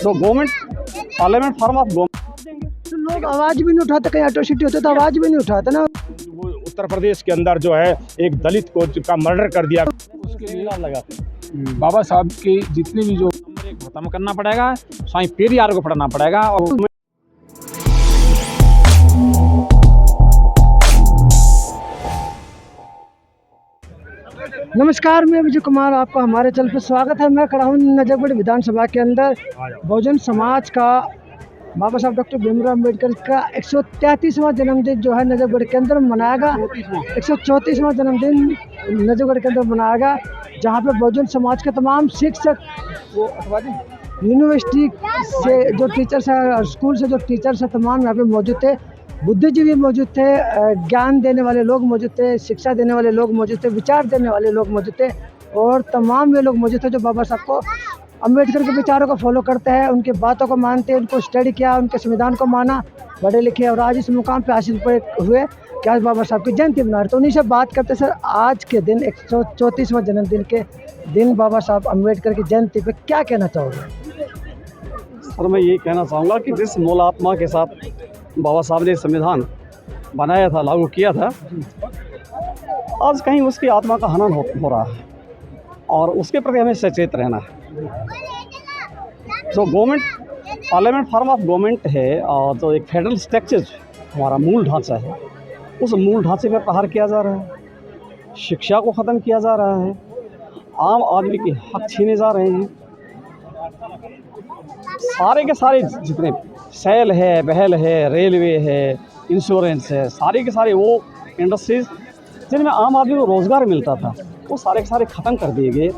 तो government parliament form of government, तो लोग आवाज़ भी नहीं उठाते, कहीं एट्रोसिटी होते तो आवाज़ भी नहीं उठाते ना। वो उत्तर प्रदेश के अंदर जो है एक दलित को का मर्डर कर दिया, उसके लिए लगाते बाबा साहब के जितने भी जो नंबर एक खत्म करना पड़ेगा, स्वामी पेरियार को पढ़ना पड़ेगा। और नमस्कार, मैं विजय कुमार, आपका हमारे चैनल पर स्वागत है। मैं खड़ा हूँ नजफगढ़ विधानसभा के अंदर। बहुजन समाज का बाबा साहब डॉक्टर भीमराव अम्बेडकर का 133वां जन्मदिन जो है नजफगढ़ के अंदर मनाएगा। 134वां जन्मदिन नजफगढ़ के अंदर मनाएगा, जहाँ पे बहुजन समाज के तमाम शिक्षक, यूनिवर्सिटी से जो टीचर्स हैं और स्कूल से जो टीचर्स हैं, तमाम यहाँ पे मौजूद थे। बुद्धिजीवी मौजूद थे, ज्ञान देने वाले लोग मौजूद थे, शिक्षा देने वाले लोग मौजूद थे, विचार देने वाले लोग मौजूद थे, और तमाम वे लोग मौजूद थे जो बाबा साहब को, अम्बेडकर के विचारों को फॉलो करते हैं, उनकी बातों को मानते हैं, उनको स्टडी किया, उनके संविधान को माना, पढ़े लिखे, और आज इस मुकाम पे हासिल हुए कि आज बाबा साहब की जयंती मना रहे। तो उन्हीं से बात करते सर, आज के दिन 134वां जन्मदिन के दिन बाबा साहब अम्बेडकर की जयंती पे क्या कहना चाहोगे? सर, मैं ये कहना चाहूँगा कि जिस मूल आत्मा के साथ बाबा साहब ने संविधान बनाया था, लागू किया था, आज कहीं उसकी आत्मा का हनन हो रहा है, और उसके प्रति हमें सचेत रहना है। जो government parliament form of government है, और जो एक फेडरल स्ट्रक्चर हमारा मूल ढांचा है, उस मूल ढांचे पर प्रहार किया जा रहा है, शिक्षा को ख़त्म किया जा रहा है, आम आदमी के हक छीने जा रहे हैं। सारे के सारे जितने सेल है, बहल है, रेलवे है, इंश्योरेंस है, सारे के सारे वो इंडस्ट्रीज़ जिनमें आम आदमी को रोज़गार मिलता था, वो सारे के सारे ख़त्म कर दिए गए,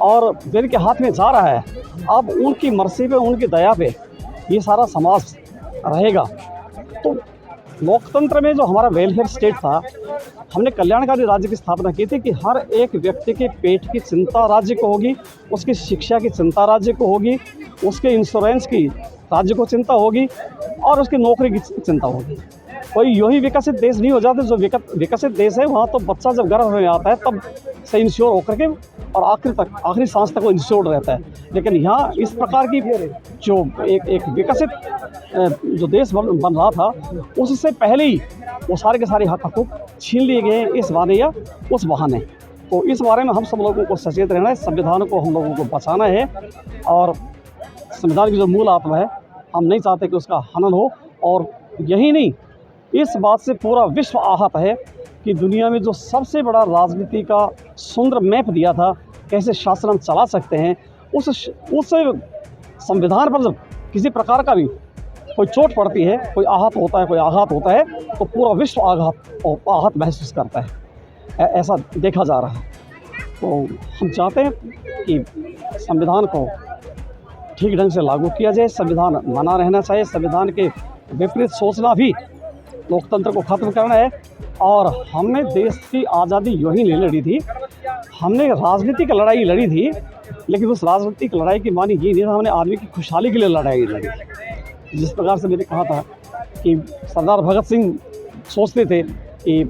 और जिनके हाथ में जा रहा है, अब उनकी मर्जी पे, उनकी दया पे ये सारा समाज रहेगा। तो लोकतंत्र में जो हमारा वेलफेयर स्टेट था, हमने कल्याणकारी राज्य की स्थापना की थी कि हर एक व्यक्ति के पेट की चिंता राज्य को होगी, उसकी शिक्षा की चिंता राज्य को होगी, उसके इंश्योरेंस की राज्य को चिंता होगी, और उसकी नौकरी की चिंता होगी। कोई यूँ विकसित देश नहीं हो जाते। जो विकसित देश है, वहाँ तो बच्चा जब गर्भ में आता है तब से इंश्योर होकर के और आखिरी सांस तक वो इंश्योर्ड रहता है। लेकिन यहाँ इस प्रकार की जो एक विकसित जो देश बन रहा था, उससे पहले ही वो सारे के सारे हक हकूक़ छीन लिए गए इस बहाने या उस बहाने। तो इस बारे में हम सब लोगों को सचेत रहना है, संविधान को हम लोगों को बचाना है, और संविधान की जो मूल आत्मा है, हम नहीं चाहते कि उसका हनन हो। और यही नहीं, इस बात से पूरा विश्व आहत है कि दुनिया में जो सबसे बड़ा राजनीति का सुंदर मैप दिया था, कैसे शासन हम चला सकते हैं, उस संविधान पर जब किसी प्रकार का भी कोई चोट पड़ती है, कोई आहत होता है, कोई आघात होता है, तो पूरा विश्व आहत महसूस करता है। ऐसा देखा जा रहा है। तो हम चाहते हैं कि संविधान को ठीक ढंग से लागू किया जाए, संविधान बना रहना चाहिए, संविधान के विपरीत सोचना भी लोकतंत्र को ख़त्म करना है। और हमने देश की आज़ादी यूँ ही नहीं लड़ी थी, हमने राजनीतिक लड़ाई लड़ी थी, लेकिन उस राजनीतिक लड़ाई की मानी ये नहीं था, हमने आदमी की खुशहाली के लिए लड़ाई लड़ी। जिस प्रकार से मैंने कहा था कि सरदार भगत सिंह सोचते थे कि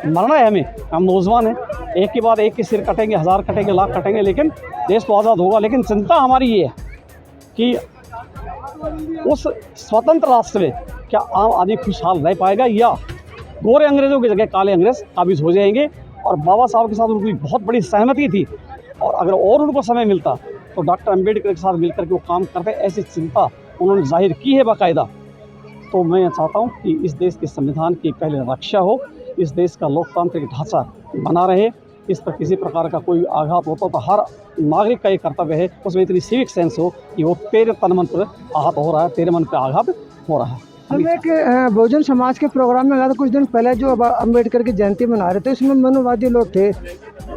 मरना है हमें, हम नौजवान हैं, एक के बाद एक के सिर कटेंगे, 1000 कटेंगे, लाख कटेंगे, लेकिन देश तो आज़ाद होगा। लेकिन चिंता हमारी ये है कि उस स्वतंत्र राष्ट्र में क्या आम आदमी खुशहाल रह पाएगा, या गोरे अंग्रेज़ों की जगह काले अंग्रेज़ काबिज हो जाएंगे। और बाबा साहब के साथ उनकी बहुत बड़ी सहमति थी, और अगर और उनको समय मिलता तो डॉक्टर अम्बेडकर के साथ मिलकर के वो काम करते, ऐसी चिंता उन्होंने जाहिर की है बाकायदा। तो मैं चाहता हूँ कि इस देश के संविधान की पहले रक्षा हो, इस देश का लोकतांत्रिक ढांचा बना रहे, इस पर किसी प्रकार का कोई आघात होता तो हर नागरिक का ये कर्तव्य है, उसमें इतनी सिविक सेंस हो कि वो तेरे तन मन पर आहत हो रहा है, तेरे मन पर आघात हो रहा है। हम एक बहुजन समाज के प्रोग्राम में गया था कुछ दिन पहले, जो अम्बेडकर की जयंती मना रहे थे, इसमें मनुवादी लोग थे,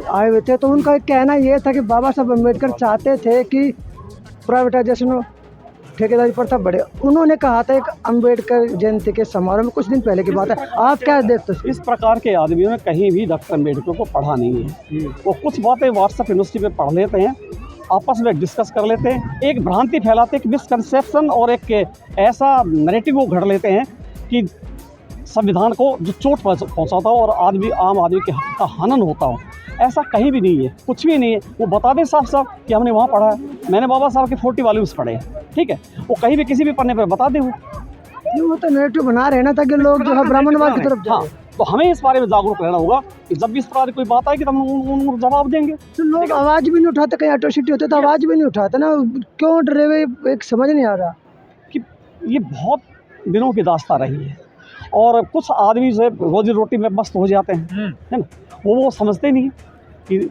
आए हुए थे। तो उनका एक कहना ये था कि बाबा साहब अम्बेडकर चाहते थे कि प्राइवेटाइजेशन हो, ठेकेदारी प्रथा बढ़े। उन्होंने कहा था एक अम्बेडकर जयंती के समारोह में, कुछ दिन पहले की बात है। आप क्या देखते हैं? इस प्रकार के आदमियों ने कहीं भी डॉक्टर अम्बेडकर को पढ़ा नहीं है। वो कुछ बातें व्हाट्सएप यूनिवर्सिटी पे पढ़ लेते हैं, आपस में डिस्कस कर लेते हैं, एक भ्रांति फैलाते हैं, एक मिसकंसेप्शन और एक ऐसा नैरेटिव वो घड़ लेते हैं कि संविधान को जो चोट पहुंचाता हो और आम आदमी के हक का हनन होता हो। ऐसा कहीं भी नहीं है, कुछ भी नहीं है। वो बता दें साफ साफ कि हमने वहाँ पढ़ा है, मैंने बाबा साहब के 40 वॉल्यूम्स पढ़े हैं, ठीक है। वो कहीं भी किसी भी पन्ने पर बता दे वो तो नेगेटिव बना रहे हैं ना, ताकि लोग जो है ब्राह्मणवाद की तरफ हाँ, जाए। तो हमें इस बारे में जागरूक रहना होगा कि जब भी इस प्रकार की कोई बात आएगी तो हम उनको जवाब देंगे। तो लोग आवाज़ भी नहीं उठाते, कहीं एट्रोसिटी होते तो आवाज़ भी नहीं उठाते ना, क्यों डरे हुए, एक समझ नहीं आ रहा कि ये बहुत दिनों की दास्तां रही है और कुछ आदमी जो है रोजी रोटी में मस्त हो जाते हैं, है ना। वो समझते नहीं कि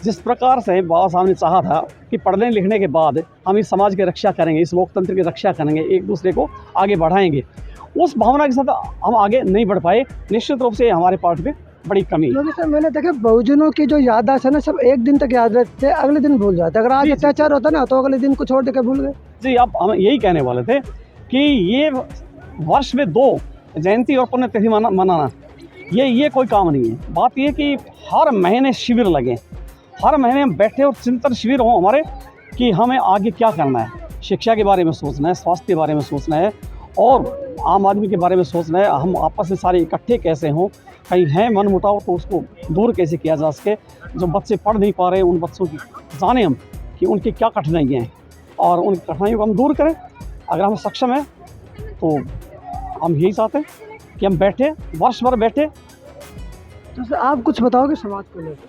जिस प्रकार से बाबा साहब ने चाहा था कि पढ़ने लिखने के बाद हम इस समाज की रक्षा करेंगे, इस लोकतंत्र की रक्षा करेंगे, एक दूसरे को आगे बढ़ाएंगे, उस भावना के साथ हम आगे नहीं बढ़ पाए। निश्चित रूप से हमारे पार्ट में बड़ी कमी है। क्योंकि सर मैंने देखा बहुजनों की जो याददाश्त है ना, सब एक दिन तक याद रहते, अगले दिन भूल जाते। अगर आज अत्याचार होता ना तो अगले दिन को छोड़ देकर भूल गए। जी, अब हम यही कहने वाले थे कि ये वर्ष में 2 जयंती और पुण्यतिथि मनाना ये कोई काम नहीं है। बात ये कि हर महीने शिविर लगें, हर महीने हम बैठे और चिंतन शिविर हों हमारे कि हमें आगे क्या करना है। शिक्षा के बारे में सोचना है, स्वास्थ्य के बारे में सोचना है और आम आदमी के बारे में सोचना है। हम आपस में सारे इकट्ठे कैसे हों, कहीं है मन मुटाव तो उसको दूर कैसे किया जा सके। जो बच्चे पढ़ नहीं पा रहे उन बच्चों की जाने हम कि उनकी क्या कठिनाइयाँ हैं और उन कठिनाइयों को हम दूर करें। अगर हम सक्षम हैं तो हम यही चाहते हैं कि हम बैठे, वर्ष भर बैठे। तो सर आप कुछ बताओगे समाज को लेकर?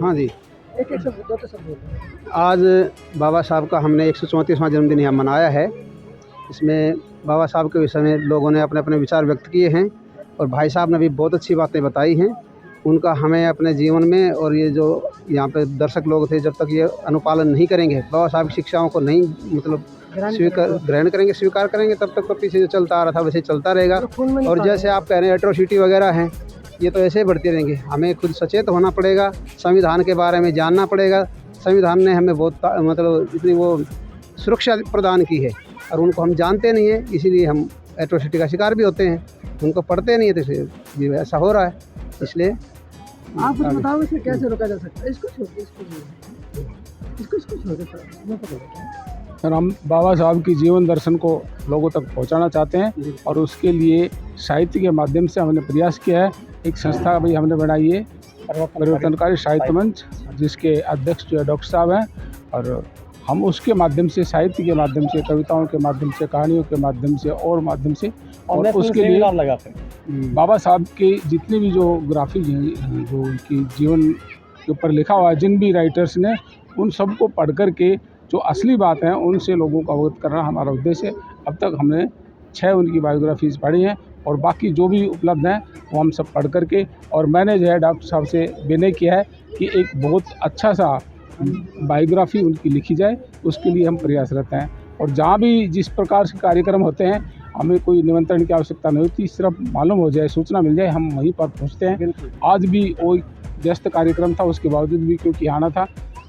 हाँ जी, एक शब्द, 2 शब्द। आज बाबा साहब का हमने 134वां जन्मदिन यहाँ मनाया है। इसमें बाबा साहब के विषय में लोगों ने अपने अपने विचार व्यक्त किए हैं और भाई साहब ने भी बहुत अच्छी बातें बताई हैं। उनका हमें अपने जीवन में, और ये जो यहाँ पे दर्शक लोग थे, जब तक ये अनुपालन नहीं करेंगे, बाबा साहब की शिक्षाओं को नहीं मतलब ग्रहण करेंगे, स्वीकार करेंगे, तब तक तो पीछे जो चलता आ रहा था वैसे चलता रहेगा। और जैसे आप कह रहे हैं एट्रोसिटी वगैरह हैं, ये तो ऐसे ही बढ़ती रहेंगी। हमें खुद सचेत होना पड़ेगा, संविधान के बारे में जानना पड़ेगा। संविधान ने हमें बहुत मतलब इतनी वो सुरक्षा प्रदान की है और उनको हम जानते नहीं हैं, इसीलिए हम एट्रोसिटी का शिकार भी होते हैं। उनको पढ़ते नहीं है तो ये ऐसा हो रहा है। इसलिए आप कुछ बताओ इसे कैसे रोका जा सकता है? इसको छोड़ सर, हम बाबा साहब की जीवन दर्शन को लोगों तक पहुंचाना चाहते हैं और उसके लिए साहित्य के माध्यम से हमने प्रयास किया है। एक संस्था भी हमने बनाई है, परिवर्तनकारी साहित्य मंच, जिसके अध्यक्ष जो है डॉक्टर साहब हैं, और हम उसके माध्यम से, साहित्य के माध्यम से, कविताओं के माध्यम से, कहानियों के माध्यम से और माध्यम से, और उसके लिए लगाते हैं बाबा साहब के जितने भी जो ग्राफिक हैं, जो उनकी जीवन के ऊपर लिखा हुआ है, जिन भी राइटर्स ने, उन सबको पढ़ कर के जो असली बात है उनसे लोगों को अवगत करना हमारा उद्देश्य है। अब तक हमने 6 उनकी बायोग्राफीज़ पढ़ी हैं और बाकी जो भी उपलब्ध हैं वो हम सब पढ़ कर के, और मैंने जो है डॉक्टर साहब से विनय किया है कि एक बहुत अच्छा सा बायोग्राफी उनकी लिखी जाए, उसके लिए हम प्रयासरत हैं। और जहाँ भी जिस प्रकार से कार्यक्रम होते हैं, हमें कोई निमंत्रण की आवश्यकता नहीं होती, सिर्फ मालूम हो जाए, सूचना मिल जाए, हम वहीं पर पहुँचते हैं। आज भी वो व्यस्त कार्यक्रम था, उसके बावजूद भी क्योंकि आना था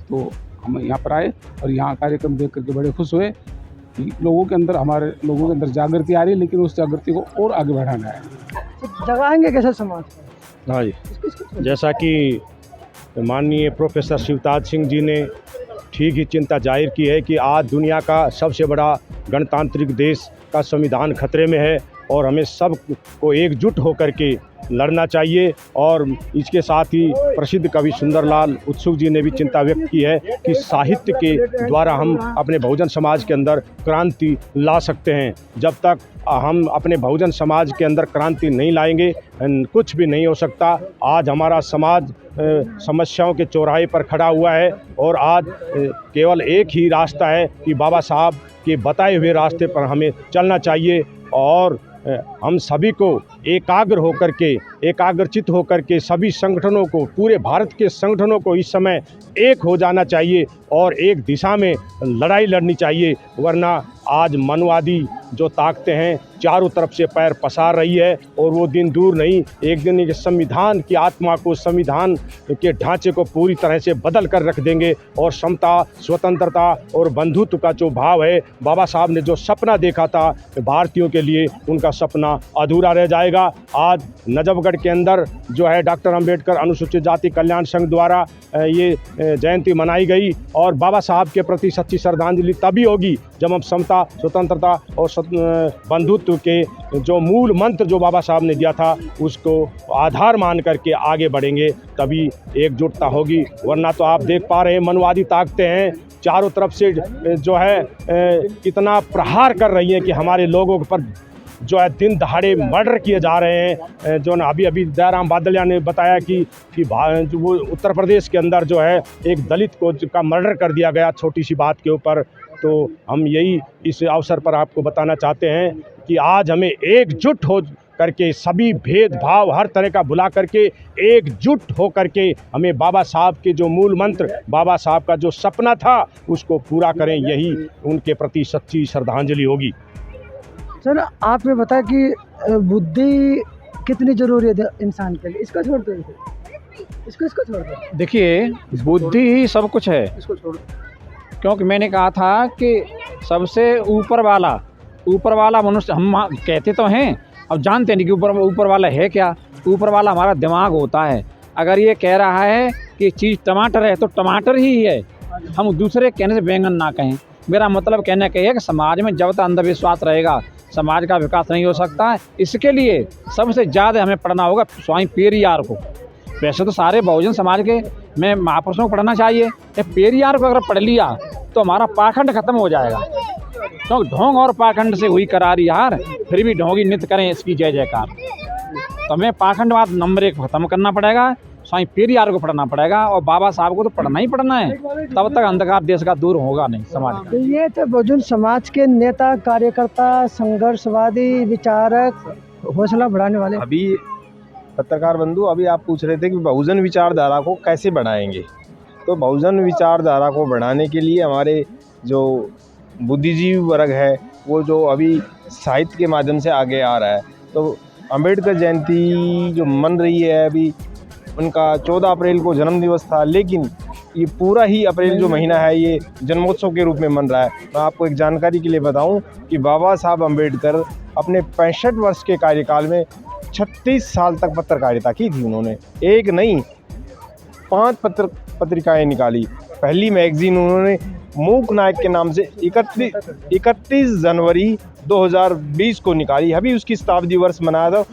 तो हम यहाँ पर आए और यहाँ कार्यक्रम देख करके बड़े खुश हुए कि लोगों के अंदर, हमारे लोगों के अंदर जागृति आ रही है, लेकिन उस जागृति को और आगे बढ़ाना है। जगाएंगे कैसे समाज को? हाँ जी, जैसा कि माननीय प्रोफेसर शिवताज सिंह जी ने ठीक ही चिंता जाहिर की है कि आज दुनिया का सबसे बड़ा गणतांत्रिक देश का संविधान खतरे में है और हमें सब को एकजुट होकर के लड़ना चाहिए। और इसके साथ ही प्रसिद्ध कवि सुंदरलाल उत्सुक जी ने भी चिंता व्यक्त की है कि साहित्य के द्वारा हम अपने बहुजन समाज के अंदर क्रांति ला सकते हैं। जब तक हम अपने बहुजन समाज के अंदर क्रांति नहीं लाएंगे, कुछ भी नहीं हो सकता। आज हमारा समाज समस्याओं के चौराहे पर खड़ा हुआ है और आज केवल एक ही रास्ता है कि बाबा साहब के बताए हुए रास्ते पर हमें चलना चाहिए। और हम सभी को एकाग्रचित होकर के सभी संगठनों को, पूरे भारत के संगठनों को इस समय एक हो जाना चाहिए और एक दिशा में लड़ाई लड़नी चाहिए। वरना आज मनवादी जो ताकतें हैं चारों तरफ से पैर पसार रही है और वो दिन दूर नहीं, एक दिन ये संविधान की आत्मा को, संविधान के ढांचे को पूरी तरह से बदल कर रख देंगे। और समता, स्वतंत्रता और बंधुत्व का जो भाव है, बाबा साहब ने जो सपना देखा था भारतीयों के लिए, उनका सपना अधूरा रह जाएगा। जाएगा। आज नजफगढ़ के अंदर जो है डॉक्टर अंबेडकर अनुसूचित जाति कल्याण संघ द्वारा ये जयंती मनाई गई और बाबा साहब के प्रति सच्ची श्रद्धांजलि तभी होगी जब हम समता, स्वतंत्रता और बंधुत्व के जो मूल मंत्र जो बाबा साहब ने दिया था उसको आधार मान करके आगे बढ़ेंगे, तभी एकजुटता होगी। वरना तो आप देख पा रहे हैं मनवादी ताकतें हैं चारों तरफ से जो है कितना प्रहार कर रही हैं कि हमारे लोगों पर जो है दिन दहाड़े मर्डर किए जा रहे हैं। जो ना अभी दयाराम बादलिया ने बताया कि जो वो उत्तर प्रदेश के अंदर जो है एक दलित को का मर्डर कर दिया गया छोटी सी बात के ऊपर। तो हम यही इस अवसर पर आपको बताना चाहते हैं कि आज हमें एकजुट हो करके सभी भेदभाव हर तरह का भुला करके एकजुट हो करके हमें बाबा साहब के जो मूल मंत्र, बाबा साहब का जो सपना था उसको पूरा करें, यही उनके प्रति सच्ची श्रद्धांजलि होगी। सर आप ये बताएं कि बुद्धि कितनी ज़रूरी है इंसान के लिए? इसको छोड़ दो, इसको छोड़ दो। देखिए, बुद्धि ही सब कुछ है, इसको छोड़ दो। क्योंकि मैंने कहा था कि सबसे ऊपर वाला मनुष्य हम कहते तो हैं, अब जानते नहीं कि ऊपर वाला है क्या। ऊपर वाला हमारा दिमाग होता है। अगर ये कह रहा है कि चीज़ टमाटर है तो टमाटर ही है, हम दूसरे कहने से बैंगन ना कहें। मेरा मतलब कहने का है कि समाज में जब तक अंधविश्वास रहेगा समाज का विकास नहीं हो सकता है। इसके लिए सबसे ज़्यादा हमें पढ़ना होगा स्वामी पेरियार को। वैसे तो सारे बहुजन समाज के में महापुरुषों को पढ़ना चाहिए, पेरियार को अगर पढ़ लिया तो हमारा पाखंड खत्म हो जाएगा। तो ढोंग और पाखंड से हुई करारी हार, फिर भी ढोंगी नित्य करें इसकी जय जयकार। तो हमें पाखंडवाद नंबर 1 ख़त्म करना पड़ेगा, स्वामी पेरियार को पढ़ना पड़ेगा और बाबा साहब को तो पढ़ना ही पढ़ना है, तब तक अंधकार देश का दूर होगा नहीं समाज का। तो ये तो बहुजन समाज के नेता, कार्यकर्ता, संघर्षवादी, विचारक, हौसला बढ़ाने वाले। अभी पत्रकार बंधु, अभी आप पूछ रहे थे कि बहुजन विचारधारा को कैसे बढ़ाएंगे। तो बहुजन विचारधारा को बढ़ाने के लिए हमारे जो बुद्धिजीवी वर्ग है वो जो अभी साहित्य के माध्यम से आगे आ रहा है, तो अंबेडकर जयंती जो मन रही है, अभी उनका 14 अप्रैल को जन्म दिवस था, लेकिन ये पूरा ही अप्रैल जो महीना है ये जन्मोत्सव के रूप में मन रहा है। मैं आपको एक जानकारी के लिए बताऊं कि बाबा साहब अंबेडकर अपने 65 वर्ष के कार्यकाल में 36 साल तक पत्रकारिता की थी। उन्होंने एक नहीं 5 पत्रिकाएं निकाली। पहली मैगजीन उन्होंने मूक नायक के नाम से 31 जनवरी 2020 को निकाली। अभी उसकी शताब्दी वर्ष मनाया था।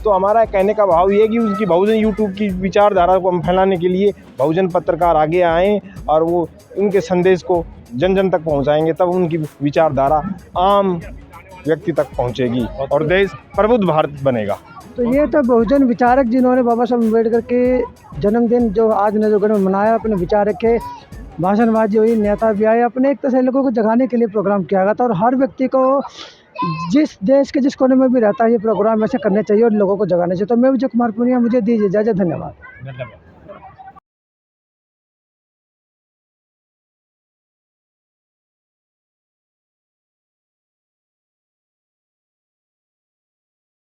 तो हमारा कहने का भाव ये है कि उनकी बहुजन यूट्यूब की विचारधारा को हम फैलाने के लिए बहुजन पत्रकार आगे आएँ और वो उनके संदेश को जन जन तक पहुंचाएंगे, तब उनकी विचारधारा आम व्यक्ति तक पहुंचेगी और देश प्रबुद्ध भारत बनेगा। तो ये तो बहुजन विचारक जिन्होंने बाबा साहब अम्बेडकर के जन्मदिन जो आज नजफगढ़ में मनाया, अपने विचारक के भाषणबाजी हुई, नेता भी आए, अपने एक तरह से लोगों को जगाने के लिए प्रोग्राम किया गया था। और हर व्यक्ति को जिस देश के जिस कोने में भी रहता है ये प्रोग्राम ऐसे करने चाहिए और लोगों को जगाना चाहिए। तो मैं विजय कुमार पुनिया, मुझे दीजिए इजाज़त। धन्यवाद।